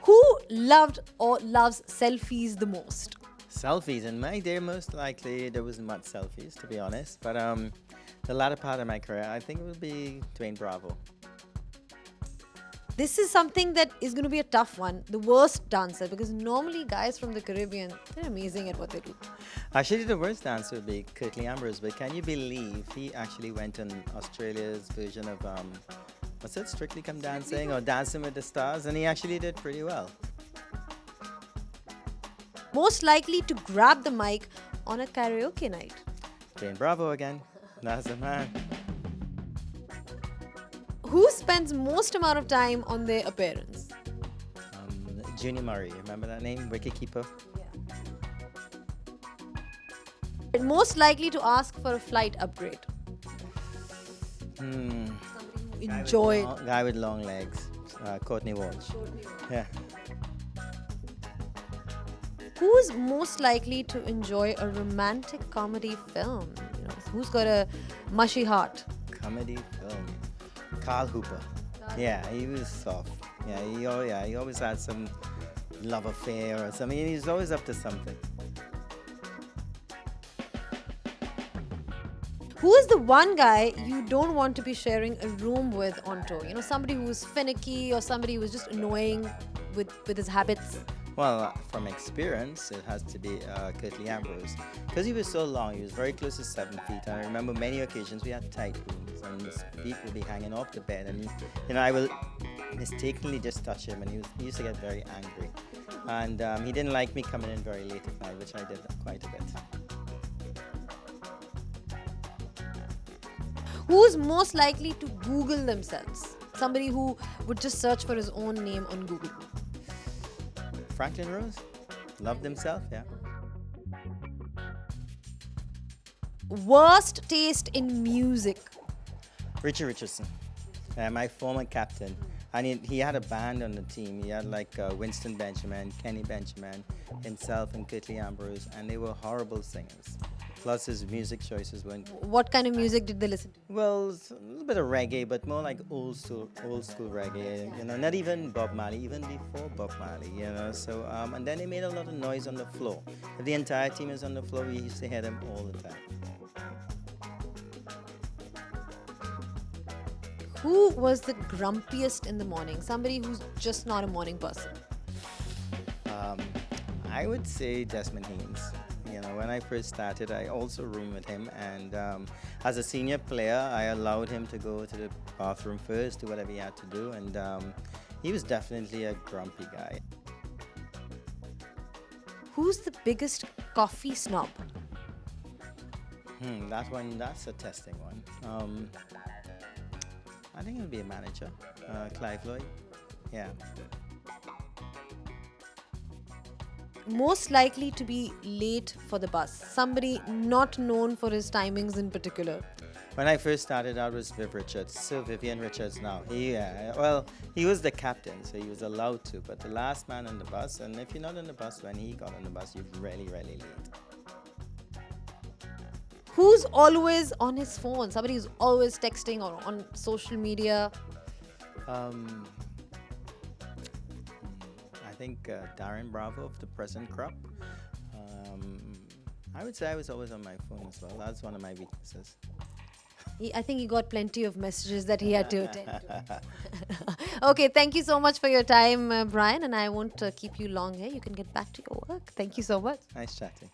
Who loved or loves selfies the most? Selfies. In my day, most likely there wasn't much selfies, to be honest. But the latter part of my career, I think it would be Dwayne Bravo. This is something that is going to be a tough one. The worst dancer, because normally guys from the Caribbean, they're amazing at what they do. Actually, the worst dancer would be Curtly Ambrose. But can you believe he actually went on Australia's version of what's it, Strictly Come Dancing or Dancing with the Stars, and he actually did pretty well. Most likely to grab the mic on a karaoke night. Dwayne Bravo again. That's the man. Who spends most amount of time on their appearance? Junior Murray, remember that name? Wicketkeeper. Most likely to ask for a flight upgrade. Hmm. Somebody who enjoy. Guy with long legs. Courtney Walsh. Yeah. Who's most likely to enjoy a romantic comedy film? You know, who's got a mushy heart? Comedy film. Carl Hooper. Yeah, he was soft. Yeah, he always had some love affair or something. He's always up to something. Who is the one guy you don't want to be sharing a room with on tour? You know, somebody who's finicky or somebody who's just annoying with his habits. Well, from experience, it has to be Curtly Ambrose. Because he was so long, he was very close to 7 feet. And I remember many occasions we had tight rooms and his feet would be hanging off the bed. And, I will mistakenly just touch him and he used to get very angry. And he didn't like me coming in very late at night, which I did quite a bit. Who's most likely to Google themselves? Somebody who would just search for his own name on Google. Franklin Rose? Loved himself, yeah. Worst taste in music? Richard Richardson, my former captain. And he had a band on the team. He had like Winston Benjamin, Kenny Benjamin, himself and Curtly Ambrose, and they were horrible singers. Plus his music choices weren't... What kind of music did they listen to? Well, it's a little bit of reggae, but more like old school reggae. Not even Bob Marley, even before Bob Marley. So and then they made a lot of noise on the floor. If the entire team is on the floor, we used to hear them all the time. Who was the grumpiest in the morning? Somebody who's just not a morning person. I would say Desmond Haynes. When I first started, I also roomed with him, and as a senior player, I allowed him to go to the bathroom first, do whatever he had to do, and he was definitely a grumpy guy. Who's the biggest coffee snob? That's a testing one. I think it'll be a manager, Clive Lloyd. Yeah. Most likely to be late for the bus. Somebody not known for his timings in particular. When I first started out was Viv Richards, Sir Vivian Richards now. He was the captain, so he was allowed to, but the last man on the bus, and if you're not on the bus when he got on the bus, you're really, really late. Who's always on his phone? Somebody who's always texting or on social media. I think Darren Bravo of the present crop. I would say I was always on my phone as well. That's one of my weaknesses. I think he got plenty of messages that he had to attend to. Okay, thank you so much for your time, Brian, and I won't keep you long here. You can get back to your work. Thank you so much. Nice chatting.